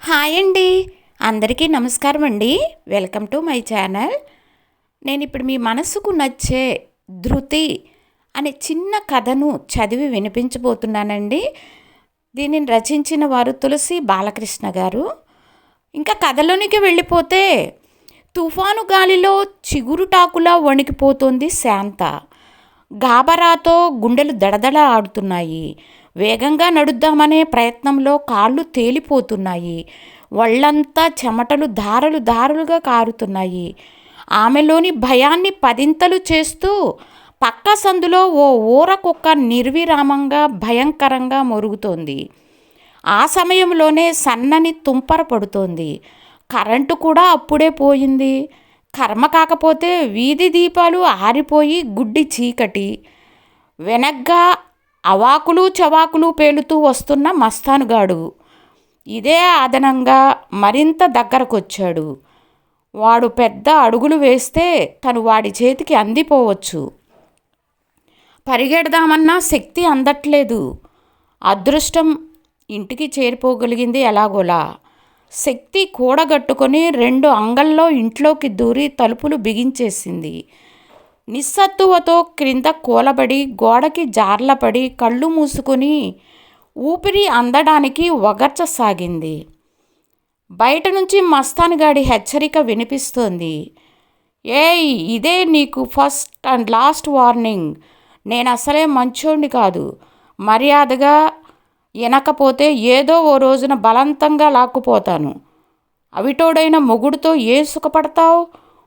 Hi అండి. అందరికీ నమస్కారం అండి. Welcome to my channel. నేను ఇప్పుడు మీ మనసుకు నచ్చే ధృతి అనే చిన్న కథను చదివి వినిపించబోతున్నానండి. దీనిని రచించిన వారు తులసి బాలకృష్ణ గారు. ఇంకా కథలోనికి వెళ్ళిపోతే, తుఫాను గాలిలో చిగురుటాకులా వణికిపోతోంది శాంత. గాబరాతో గుండెలు దడదడ ఆడుతున్నాయి. వేగంగా నడుద్దామనే ప్రయత్నంలో కాళ్ళు తేలిపోతున్నాయి. ఒళ్ళంతా చెమటలు ధారలు ధారలుగా కారుతున్నాయి. ఆమెలోని భయాన్ని పదింతలు చేస్తూ పక్క సందులో ఓ ఊరకుక్క నిర్విరామంగా భయంకరంగా మొరుగుతోంది. ఆ సమయంలోనే సన్నని తుంపర పడుతోంది. కరెంటు కూడా అప్పుడే పోయింది. కర్మ కాకపోతే వీధి దీపాలు ఆరిపోయి గుడ్డి చీకటి. వెనగ్గా అవాకులు చవాకులు పేలుతూ వస్తున్న మస్తానుగాడు ఇదే అదనంగా మరింత దగ్గరకొచ్చాడు. వాడు పెద్ద అడుగులు వేస్తే తను వాడి చేతికి అందిపోవచ్చు. పరిగెడదామన్నా శక్తి అందట్లేదు. అదృష్టం ఇంటికి చేరిపోగలిగింది ఎలాగోలా. శక్తి కూడగట్టుకొని 2 అంగల్లో ఇంట్లోకి దూరి తలుపులు బిగించేసింది. నిస్సత్తువతో క్రింద కూలబడి గోడకి జార్లపడి కళ్ళు మూసుకొని ఊపిరి అందడానికి ఒగర్చసాగింది. బయట నుంచి మస్తానుగాడి హెచ్చరిక వినిపిస్తోంది. ఏయ్, ఇదే నీకు ఫస్ట్ అండ్ లాస్ట్ వార్నింగ్. నేను అసలే మంచోడిని కాదు. మర్యాదగా వినకపోతే ఏదో ఓ రోజున బలవంతంగా లాక్కుపోతాను. అవిటోడైన మొగుడుతో ఏ సుఖపడతావు?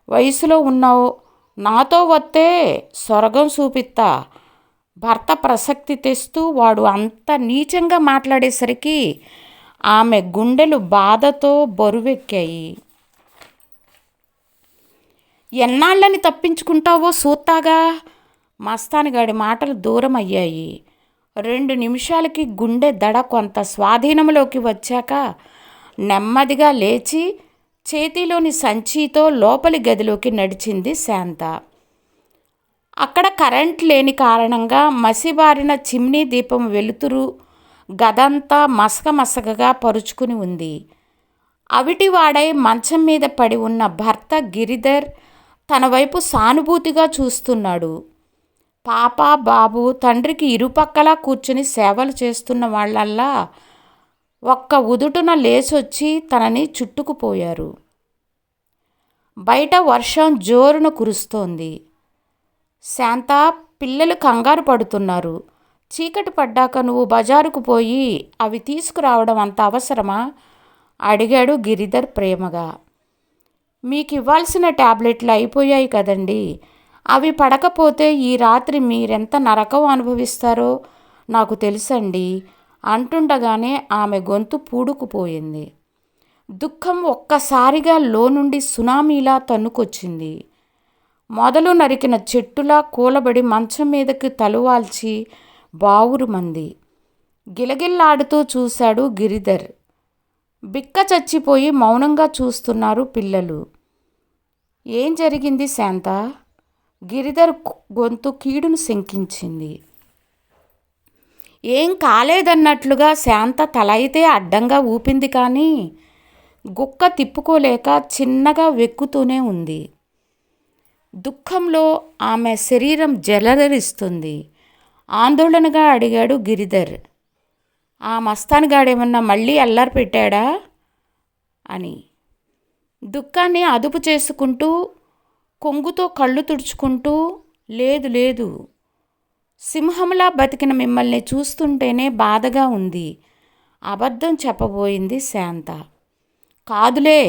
వయసులో ఉన్నావు. నాతో వస్తే స్వర్గం చూపిస్తా. భర్త ప్రసక్తి తెస్తూ వాడు అంత నీచంగా మాట్లాడేసరికి ఆమె గుండెలు బాధతో బరువెక్కాయి. ఎన్నాళ్ళని తప్పించుకుంటావో సూత్తాగా. మస్తానుగాడి మాటలు దూరం అయ్యాయి. 2 నిమిషాలకి గుండె దడ కొంత స్వాధీనంలోకి వచ్చాక నెమ్మదిగా లేచి చేతిలోని సంచితో లోపలి గదిలోకి నడిచింది శాంత. అక్కడ కరెంట్ లేని కారణంగా మసిబారిన చిమ్నీ దీపం వెలుతురు గదంతా మసకమసకగా పరుచుకుని ఉంది. అవిటివాడై మంచం మీద పడి ఉన్న భర్త గిరిధర్ తన వైపు సానుభూతిగా చూస్తున్నాడు. పాప బాబు తండ్రికి ఇరుపక్కలా కూర్చుని సేవలు చేస్తున్న వాళ్ళల్లా ఒక్క ఉదుటున లేచొచ్చి తనని చుట్టుకుపోయారు. బయట వర్షం జోరున కురుస్తోంది. శాంత, పిల్లలు కంగారు పడుతున్నారు. చీకటి పడ్డాక నువ్వు బజారుకు పోయి అవి తీసుకురావడం అంత అవసరమా? అడిగాడు గిరిధర్ ప్రేమగా. మీకు ఇవ్వాల్సిన టాబ్లెట్లు అయిపోయాయి కదండి. అవి పడకపోతే ఈ రాత్రి మీరెంత నరకం అనుభవిస్తారో నాకు తెలుసండి అంటుండగానే ఆమె గొంతు పూడుకుపోయింది. దుఃఖం ఒక్కసారిగా లోనుండి సునామీలా తన్నుకొచ్చింది. మొదలు నరికిన చెట్టులా కూలబడి మంచం మీదకి తలువాల్చి బావురుమంది. గిలగిల్లాడుతూ చూశాడు గిరిధర్. బిక్క చచ్చిపోయి మౌనంగా చూస్తున్నారు పిల్లలు. ఏం జరిగింది శాంత? గిరిధర్ గొంతు కీడును శంకించింది. ఏం కాలేదన్నట్లుగా శాంత తల అయితే అడ్డంగా ఊపింది, కానీ గుక్క తిప్పుకోలేక చిన్నగా వెక్కుతూనే ఉంది. దుఃఖంలో ఆమె శరీరం జలధరిస్తుంది. ఆందోళనగా అడిగాడు గిరిధర్. ఆ మస్తానుగాడేమన్నా మళ్ళీ అల్లరి పెట్టాడా అని. దుఃఖాన్ని అదుపు చేసుకుంటూ కొంగుతో కళ్ళు తుడుచుకుంటూ, లేదు లేదు, సింహంలా బతికిన మిమ్మల్ని చూస్తుంటేనే బాధగా ఉంది అబద్ధం చెప్పబోయింది శాంత. కాదులే,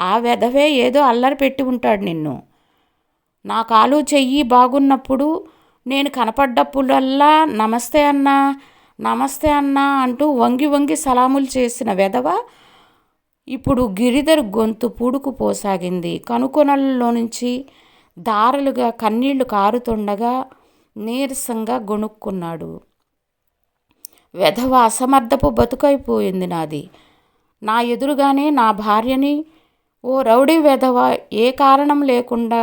ఆ వెధవే ఏదో అల్లరి పెట్టి ఉంటాడు నిన్ను. నా కాలు చెయ్యి బాగున్నప్పుడు నేను కనపడ్డప్పుడల్లా నమస్తే అన్నా నమస్తే అన్నా అంటూ వంగి వంగి సలాములు చేసిన వెధవ. ఇప్పుడు గిరిధర్ గొంతు పూడుకుపోసాగింది. కనుకొనల్లో నుంచి దారలుగా కన్నీళ్లు కారుతుండగా నీరసంగా గొణుక్కున్నాడు. వెధవ అసమర్థపు బతుకైపోయింది నాది. నా ఎదురుగానే నా భార్యని ఓ రౌడీ వెధవ ఏ కారణం లేకుండా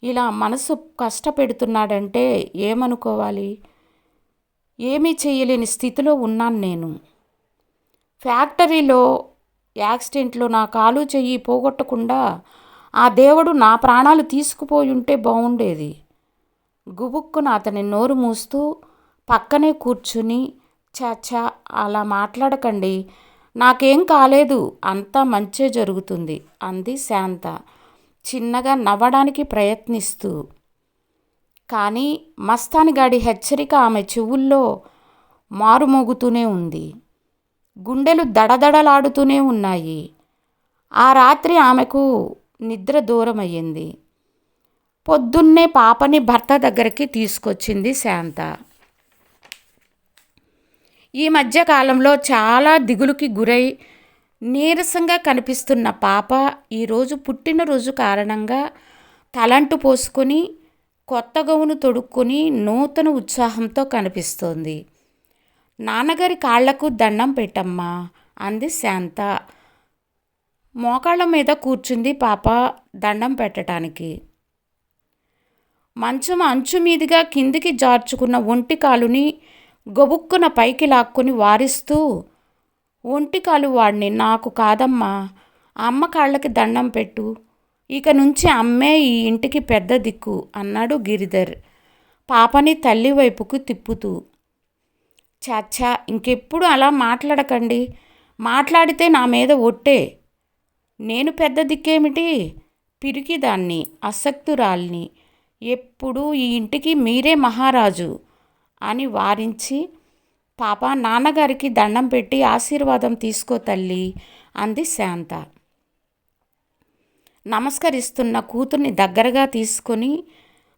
ఇలా మనసు కష్టపెడుతున్నాడంటే ఏమనుకోవాలి? ఏమీ చేయలేని స్థితిలో ఉన్నాను నేను. ఫ్యాక్టరీలో యాక్సిడెంట్లో నా కాలు చెయ్యి పోగొట్టకుండా ఆ దేవుడు నా ప్రాణాలు తీసుకుపోయి ఉంటే బాగుండేది. గుబుక్కున అతని నోరు మూస్తూ పక్కనే కూర్చుని, చాచా అలా మాట్లాడకండి, నాకేం కాలేదు, అంతా మంచే జరుగుతుంది అంది శాంత చిన్నగా నవ్వడానికి ప్రయత్నిస్తూ. కానీ మస్తానిగాడి హెచ్చరిక ఆమె చెవుల్లో మారుమోగుతూనే ఉంది. గుండెలు దడదడలాడుతూనే ఉన్నాయి. ఆ రాత్రి ఆమెకు నిద్ర దూరమయ్యింది. పొద్దున్నే పాపని భర్త దగ్గరికి తీసుకొచ్చింది శాంత. ఈ మధ్యకాలంలో చాలా దిగులుకి గురై నీరసంగా కనిపిస్తున్న పాప ఈరోజు పుట్టినరోజు కారణంగా తలంటు పోసుకొని కొత్త గౌను తొడుక్కొని నూతన ఉత్సాహంతో కనిపిస్తోంది. నాన్నగారి కాళ్లకు దండం పెట్టమ్మా అంది శాంత. మోకాళ్ళ మీద కూర్చుంది పాప దండం పెట్టడానికి. మంచం అంచు మీదుగా కిందికి జార్చుకున్న ఒంటి కాలుని గొబుక్కున పైకి లాక్కొని వారిస్తూ, ఒంటికాలు వాడిని నాకు కాదమ్మా, అమ్మ కాళ్ళకి దండం పెట్టు, ఇక నుంచి అమ్మే ఈ ఇంటికి పెద్ద దిక్కు అన్నాడు గిరిధర్ పాపని తల్లి వైపుకు తిప్పుతూ. చాచా ఇంకెప్పుడు అలా మాట్లాడకండి, మాట్లాడితే నా మీద ఒట్టే. నేను పెద్ద దిక్కేమిటి, పిరికిదాన్ని, అసక్తురాల్ని, ఎప్పుడు ఈ ఇంటికి మీరే మహారాజు అని వారించి, పాప నాన్నగారికి దండం పెట్టి ఆశీర్వాదం తీసుకో తల్లి అంది శాంత. నమస్కరిస్తున్న కూతుర్ని దగ్గరగా తీసుకొని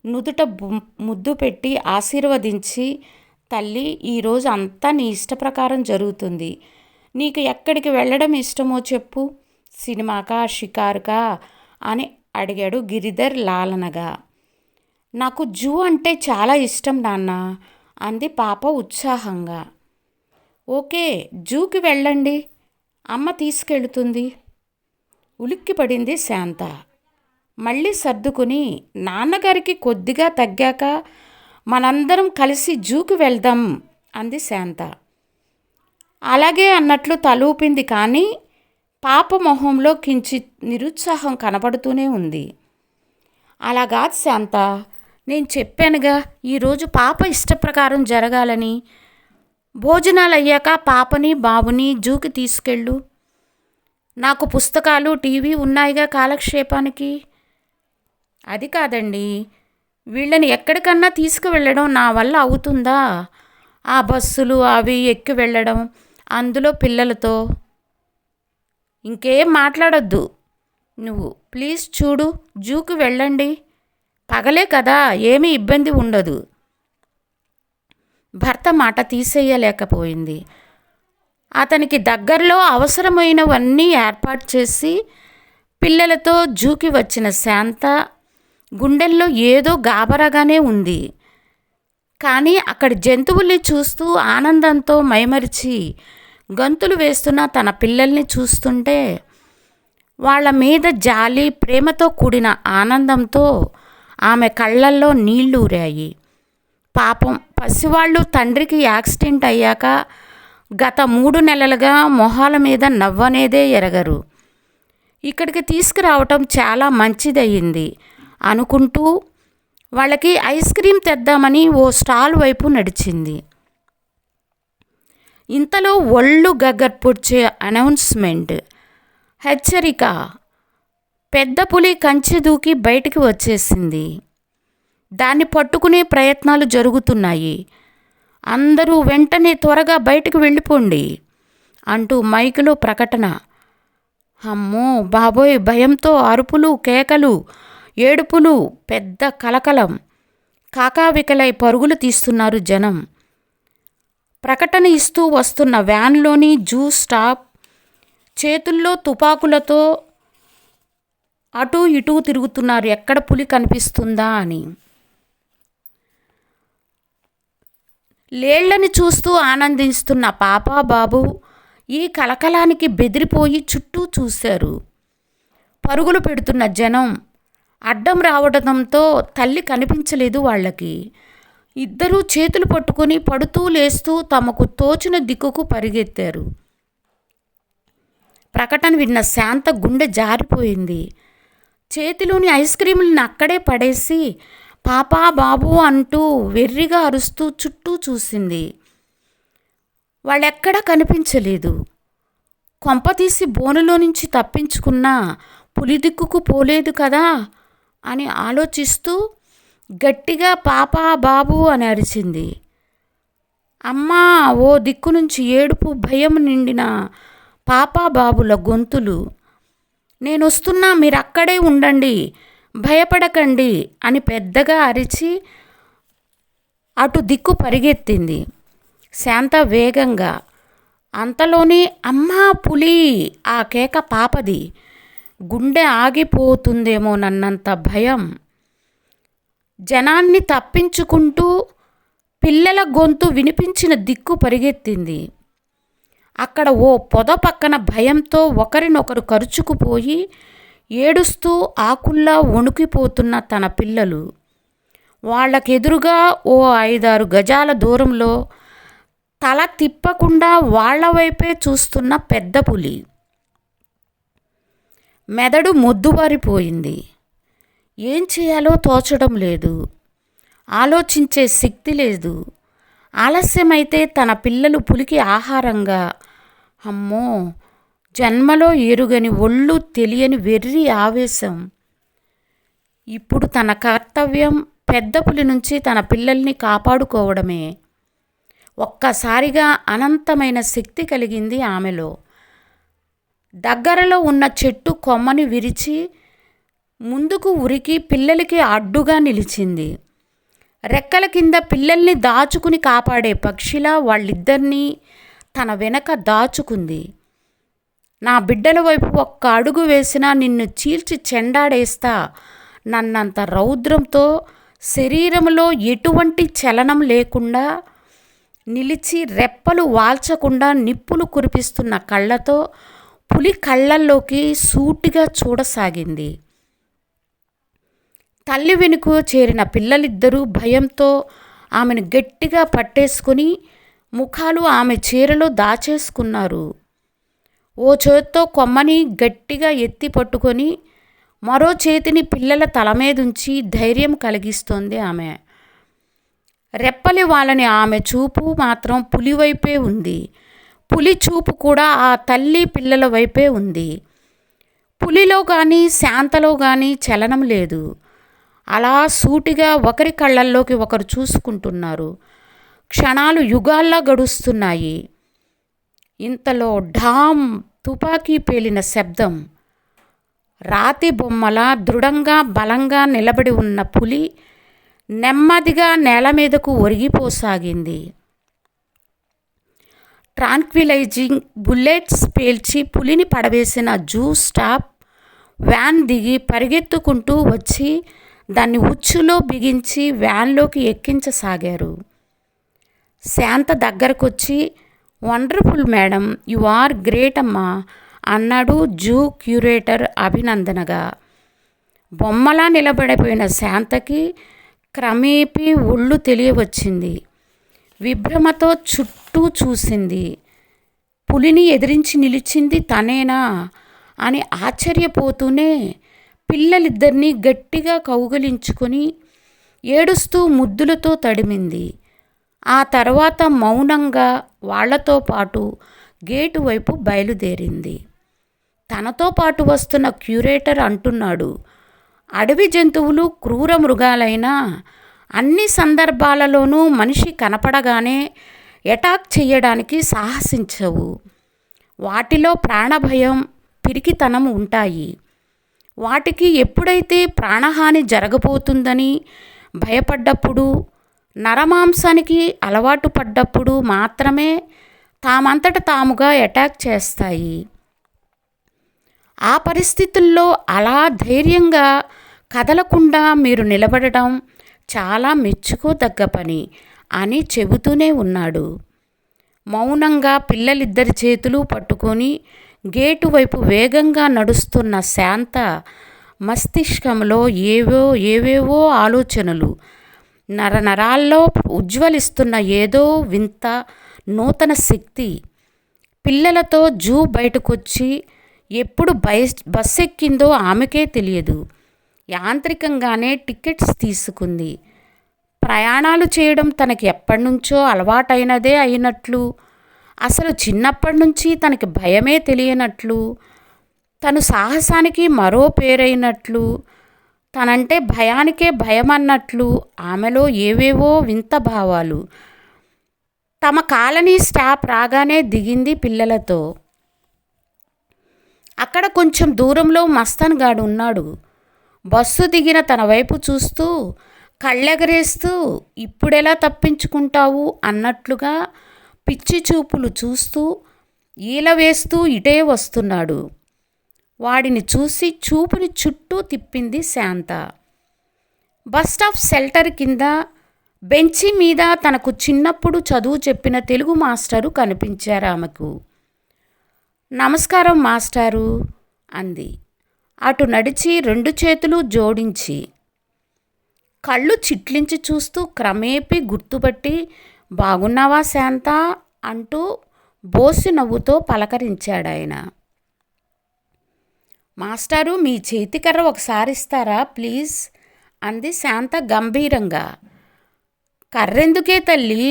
నుదుట ముద్దు పెట్టి ఆశీర్వదించి, తల్లి ఈరోజు అంతా నీ ఇష్టప్రకారం జరుగుతుంది, నీకు ఎక్కడికి వెళ్ళడం ఇష్టమో చెప్పు, సినిమాకా షికారుకా అని అడిగాడు గిరిధర్ లాలనగా. నాకు జూ అంటే చాలా ఇష్టం నాన్న అంది పాప ఉత్సాహంగా. ఓకే జూకి వెళ్ళండి, అమ్మ తీసుకెళ్తుంది. ఉలిక్కిపడింది శాంత. మళ్ళీ సర్దుకుని, నాన్నగారికి కొద్దిగా తగ్గాక మనందరం కలిసి జూకి వెళ్దాం అంది శాంత. అలాగే అన్నట్లు తలూపింది. కానీ పాప మొహంలో కించిత్ నిరుత్సాహం కనబడుతూనే ఉంది. అలాగా శాంత, నేను చెప్పానుగా ఈరోజు పాప ఇష్టప్రకారం జరగాలని. భోజనాలు అయ్యాక పాపని బాబుని జూకి తీసుకెళ్ళు. నాకు పుస్తకాలు టీవీ ఉన్నాయిగా కాలక్షేపానికి. అది కాదండి, వీళ్ళని ఎక్కడికన్నా తీసుకువెళ్ళడం నా వల్ల అవుతుందా? ఆ బస్సులు అవి ఎక్కి వెళ్ళడం, అందులో పిల్లలతో. ఇంకేం మాట్లాడొద్దు నువ్వు, ప్లీజ్ చూడు, జూకి వెళ్ళండి, పగలే కదా, ఏమీ ఇబ్బంది ఉండదు. భర్త మాట తీసేయలేకపోయింది. అతనికి దగ్గరలో అవసరమైనవన్నీ ఏర్పాటు చేసి పిల్లలతో జూకి వచ్చిన శాంత గుండెల్లో ఏదో గాబరాగానే ఉంది. కానీ అక్కడి జంతువుల్ని చూస్తూ ఆనందంతో మైమరిచి గంతులు వేస్తున్న తన పిల్లల్ని చూస్తుంటే వాళ్ళ మీద జాలి, ప్రేమతో కూడిన ఆనందంతో ఆమె కళ్ళల్లో నీళ్లూరాయి. పాపం పసివాళ్ళు తండ్రికి యాక్సిడెంట్ అయ్యాక గత 3 నెలలుగా మొహాల మీద నవ్వనేదే ఎరగరు. ఇక్కడికి తీసుకురావటం చాలా మంచిదయ్యింది అనుకుంటూ వాళ్ళకి ఐస్ క్రీం తెద్దామని ఓ స్టాల్ వైపు నడిచింది. ఇంతలో ఒళ్ళు గగ్గర్పొడ్చే అనౌన్స్మెంట్, హెచ్చరిక. పెద్ద పులి కంచె దూకి బయటికి వచ్చేసింది. దాన్ని పట్టుకునే ప్రయత్నాలు జరుగుతున్నాయి. అందరూ వెంటనే త్వరగా బయటకు వెళ్ళిపోండి అంటూ మైకులో ప్రకటన. అమ్మో బాబోయ్, భయంతో అరుపులు, కేకలు, ఏడుపులు, పెద్ద కలకలం. కాకావికలై పరుగులు తీస్తున్నారు జనం. ప్రకటన ఇస్తూ వస్తున్న వ్యాన్లోని జూ స్టాప్ చేతుల్లో తుపాకులతో అటూ ఇటూ తిరుగుతున్నారు, ఎక్కడ పులి కనిపిస్తుందా అని. లేళ్లని చూస్తూ ఆనందిస్తున్న పాప బాబు ఈ కలకలానికి బెదిరిపోయి చుట్టూ చూశారు. పరుగులు పెడుతున్న జనం అడ్డం రావడంతో తల్లి కనిపించలేదు వాళ్ళకి. ఇద్దరూ చేతులు పట్టుకొని పడుతూ లేస్తూ తమకు తోచిన దిక్కుకు పరిగెత్తారు. ప్రకటన విన్న శాంత గుండె జారిపోయింది. చేతిలోని ఐస్ క్రీములను అక్కడే పడేసి పాపా బాబు అంటూ వెర్రిగా అరుస్తూ చుట్టూ చూసింది. వాళ్ళెక్కడా కనిపించలేదు. కొంపతీసి బోనులో నుంచి తప్పించుకున్నా పులి దిక్కుకు పోలేదు కదా అని ఆలోచిస్తూ గట్టిగా పాపా బాబు అని అరిచింది. అమ్మా ఓ దిక్కు నుంచి ఏడుపు భయం నిండిన పాపా బాబుల గొంతులు. నేనొస్తున్నా, మీరక్కడే ఉండండి, భయపడకండి అని పెద్దగా అరిచి అటు దిక్కు పరిగెత్తింది శాంత వేగంగా. అంతలోనే అమ్మా పులి ఆ కేక పాపది. గుండె ఆగిపోతుందేమోనన్నంత భయం. జనాన్ని తప్పించుకుంటూ పిల్లల గొంతు వినిపించిన దిక్కు పరిగెత్తింది. అక్కడ ఓ పొద పక్కన భయంతో ఒకరినొకరు కరుచుకుపోయి ఏడుస్తూ ఆకుల్లా వణుకిపోతున్న తన పిల్లలు. వాళ్ళకెదురుగా ఓ 5-6 గజాల దూరంలో తల తిప్పకుండా వాళ్ల వైపే చూస్తున్న పెద్ద పులి. మెదడు మొద్దుబారిపోయింది. ఏం చేయాలో తోచడం లేదు. ఆలోచించే శక్తి లేదు. ఆలస్యమైతే తన పిల్లలు పులికి ఆహారంగా. అమ్మో, జన్మలో ఎరుగని ఒళ్ళు తెలియని వెర్రి ఆవేశం. ఇప్పుడు తన కర్తవ్యం పెద్ద పులి నుంచి తన పిల్లల్ని కాపాడుకోవడమే. ఒక్కసారిగా అనంతమైన శక్తి కలిగింది ఆమెలో. దగ్గరలో ఉన్న చెట్టు కొమ్మని విరిచి ముందుకు ఉరికి పిల్లలకి అడ్డుగా నిలిచింది. రెక్కల కింద పిల్లల్ని దాచుకుని కాపాడే పక్షిలా వాళ్ళిద్దరినీ తన వెనక దాచుకుంది. నా బిడ్డల వైపు ఒక్క అడుగు వేసినా నిన్ను చీల్చి చెండాడేస్తా నన్నంత రౌద్రంతో శరీరంలో ఎటువంటి చలనం లేకుండా నిలిచి రెప్పలు వాల్చకుండా నిప్పులు కురిపిస్తున్న కళ్ళతో పులి కళ్ళల్లోకి సూటిగా చూడసాగింది. తల్లి వెనుక చేరిన పిల్లలిద్దరూ భయంతో ఆమెను గట్టిగా పట్టేసుకుని ముఖాలు ఆమె చీరలో దాచేసుకున్నారు. ఓ చేత్తో కొమ్మని గట్టిగా ఎత్తి పట్టుకొని మరో చేతిని పిల్లల తల మీదుంచి ధైర్యం కలిగిస్తోంది ఆమె. రెప్పలి వాళ్ళని ఆమె చూపు మాత్రం పులి వైపే ఉంది. పులి చూపు కూడా ఆ తల్లి పిల్లల వైపే ఉంది. పులిలో కానీ శాంతలో కానీ చలనం లేదు. అలా సూటిగా ఒకరి కళ్ళల్లోకి ఒకరు చూసుకుంటున్నారు. క్షణాలు యుగాల్లా గడుస్తున్నాయి. ఇంతలో ఢామ్ తుపాకీ పేలిన శబ్దం. రాతి బొమ్మలా దృఢంగా బలంగా నిలబడి ఉన్న పులి నెమ్మదిగా నేల మీదకు ఒరిగిపోసాగింది. ట్రాంక్విలైజింగ్ బుల్లెట్స్ పేల్చి పులిని పడవేసిన జూ స్టాప్ వ్యాన్ దిగి పరిగెత్తుకుంటూ వచ్చి దాన్ని ఉచ్చులో బిగించి వ్యాన్లోకి ఎక్కించసాగారు. శాంత దగ్గరకొచ్చి wonderful madam, you are great అమ్మా అన్నాడు జూ క్యూరేటర్ అభినందనగా. బొమ్మలా నిలబడిపోయిన శాంతకి క్రమేపీ ఒళ్ళు తెలియవచ్చింది. విభ్రమతో చుట్టూ చూసింది. పులిని ఎదిరించి నిలిచింది తనేనా అని ఆశ్చర్యపోతూనే పిల్లలిద్దరినీ గట్టిగా కౌగిలించుకొని ఏడుస్తూ ముద్దులతో తడిమింది. ఆ తర్వాత మౌనంగా వాళ్లతో పాటు గేటు వైపు బయలుదేరింది. తనతో పాటు వస్తున్న క్యూరేటర్ అంటున్నాడు, అడవి జంతువులు క్రూర మృగాలైనా అన్ని సందర్భాలలోనూ మనిషి కనపడగానే అటాక్ చేయడానికి సాహసించవు. వాటిలో ప్రాణభయం, పిరికితనం ఉంటాయి. వాటికి ఎప్పుడైతే ప్రాణహాని జరగబోతుందని భయపడ్డప్పుడు, నరమాంసానికి అలవాటు పడ్డప్పుడు మాత్రమే తామంతట తాముగా అటాక్ చేస్తాయి. ఆ పరిస్థితుల్లో అలా ధైర్యంగా కదలకుండా మీరు నిలబడటం చాలా మెచ్చుకోదగ్గ పని అని చెబుతూనే ఉన్నాడు. మౌనంగా పిల్లలిద్దరి చేతులు పట్టుకొని గేటు వైపు వేగంగా నడుస్తున్న శాంత మస్తిష్కంలో ఏవేవో ఆలోచనలు, నరనరాల్లో ఉజ్వలిస్తున్న ఏదో వింత నూతన శక్తి. పిల్లలతో జూ బయటకొచ్చి ఎప్పుడు బస్ ఎక్కిందో ఆమెకే తెలియదు. యాంత్రికంగానే టికెట్స్ తీసుకుంది. ప్రయాణాలు చేయడం తనకి ఎప్పటినుంచో అలవాటైనదే అయినట్లు, అసలు చిన్నప్పటి నుంచి తనకి భయమే తెలియనట్లు, తను సాహసానికి మరో పేరైనట్లు, తనంటే భయానికే భయమన్నట్లు ఆమెలో ఏవేవో వింత భావాలు. తమ కాలనీ స్టాప్ రాగానే దిగింది పిల్లలతో. అక్కడ కొంచెం దూరంలో మస్తాన్ గాడు ఉన్నాడు. బస్సు దిగిన తన వైపు చూస్తూ కళ్ళెగరేస్తూ ఇప్పుడెలా తప్పించుకుంటావు అన్నట్లుగా పిచ్చి చూపులు చూస్తూ ఈల వేస్తూ ఇటే వస్తున్నాడు. వాడిని చూసి చూపుని చుట్టూ తిప్పింది శాంత. బస్టాప్ షెల్టర్ కింద బెంచి మీద తనకు చిన్నప్పుడు చదువు చెప్పిన తెలుగు మాస్టరు కనిపించారు ఆమెకు. నమస్కారం మాస్టారు అంది అటు నడిచి 2 చేతులు జోడించి. కళ్ళు చిట్లించి చూస్తూ క్రమేపీ గుర్తుపట్టి బాగున్నావా శాంత అంటూ బోసి నవ్వుతో పలకరించాడాయన. మాస్టారు మీ చేతికర్ర ఒకసారి ఇస్తారా ప్లీజ్ అంది శాంత గంభీరంగా. కర్రెందుకే తల్లి?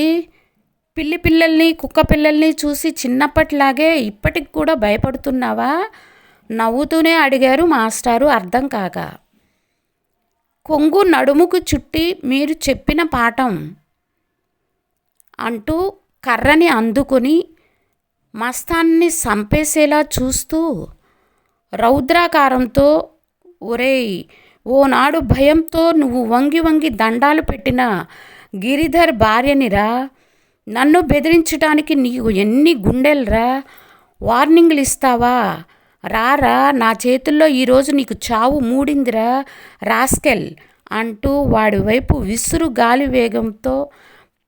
పిల్లి పిల్లల్ని కుక్క పిల్లల్ని చూసి చిన్నప్పటిలాగే ఇప్పటికి కూడా భయపడుతున్నావా? నవ్వుతూనే అడిగారు మాస్టారు అర్థం కాక. కొంగు నడుముకు చుట్టి మీరు చెప్పిన పాఠం అంటూ కర్రని అందుకొని మస్తాన్ని సంపేసేలా చూస్తూ రౌద్రాకారంతో, ఒరేయ్, ఓనాడు భయంతో నువ్వు వంగి వంగి దండాలు పెట్టిన గిరిధర్ భార్యనిరా, నన్ను బెదిరించడానికి నీకు ఎన్ని గుండెలరా? వార్నింగ్లు ఇస్తావా? రారా, నా చేతుల్లో ఈరోజు నీకు చావు మూడిందిరా రాస్కెల్ అంటూ వాడి వైపు విసురు గాలి వేగంతో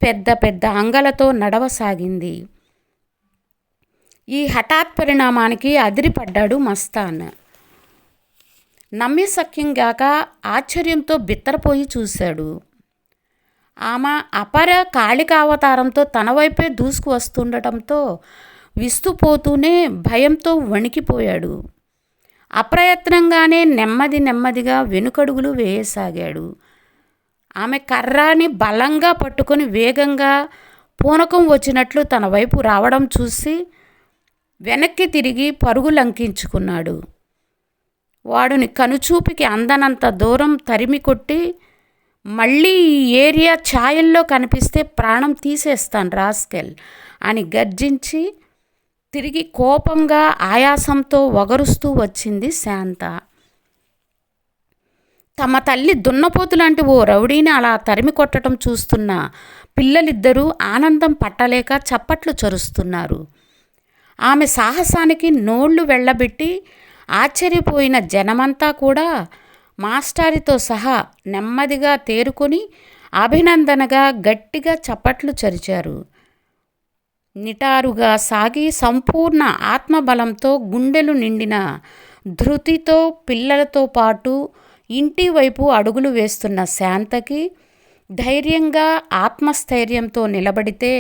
పెద్ద పెద్ద అంగలతో నడవసాగింది. ఈ హఠాత్ పరిణామానికి అదిరిపడ్డాడు మస్తాన్. నమ్మశక్యంగాక ఆశ్చర్యంతో బిత్తరపోయి చూశాడు. ఆమె అపర కాళికావతారంతో తన వైపే దూసుకు వస్తుండటంతో విస్తుపోతూనే భయంతో వణికిపోయాడు. అప్రయత్నంగానే నెమ్మదిగా వెనుకడుగులు వేయసాగాడు. ఆమె కర్రాని బలంగా పట్టుకొని వేగంగా పూనకం వచ్చినట్లు తన వైపు రావడం చూసి వెనక్కి తిరిగి పరుగులంకించుకున్నాడు. వాడుని కనుచూపికి అందనంత దూరం తరిమి కొట్టి, మళ్ళీ ఈ ఏరియా ఛాయల్లో కనిపిస్తే ప్రాణం తీసేస్తాను రాస్కెల్ అని గర్జించి తిరిగి కోపంగా ఆయాసంతో వగరుస్తూ వచ్చింది శాంత. తమ తల్లి దున్నపోతులాంటి ఓ రౌడీని అలా తరిమి కొట్టడం చూస్తున్న పిల్లలిద్దరూ ఆనందం పట్టలేక చప్పట్లు చరుస్తున్నారు. ఆమె సాహసానికి నోళ్లు వెళ్ళబెట్టి ఆశ్చర్యపోయిన జనమంతా కూడా మాస్టారితో సహా నెమ్మదిగా తేరుకొని అభినందనగా గట్టిగా చప్పట్లు చరిచారు. నిటారుగా సాగి సంపూర్ణ ఆత్మబలంతో గుండెలు నిండిన ధృతితో పిల్లలతో పాటు ఇంటి వైపు అడుగులు వేస్తున్న శాంతకి ధైర్యంగా ఆత్మస్థైర్యంతో నిలబడితే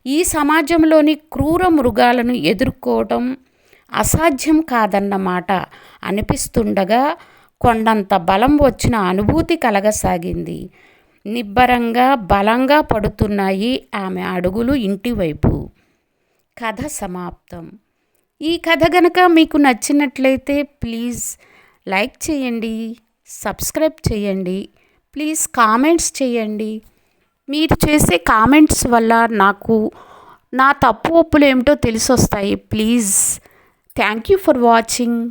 ఈ సమాజంలోని క్రూర మృగాలను ఎదుర్కోవటం అసాధ్యం కాదన్నమాట అనిపిస్తుండగా కొండంత బలం వచ్చిన అనుభూతి కలగసాగింది. నిబ్బరంగా బలంగా పడుతున్నాయి ఆమె అడుగులు ఇంటివైపు. కథ సమాప్తం. ఈ కథ గనక మీకు నచ్చినట్లయితే ప్లీజ్ లైక్ చేయండి, సబ్స్క్రైబ్ చేయండి, ప్లీజ్ కామెంట్స్ చేయండి. మీరు చేసే కామెంట్స్ వల్ల నాకు నా తప్పు ఒప్పులు ఏమిటో తెలిసొస్తాయి. Please. Thank you for watching.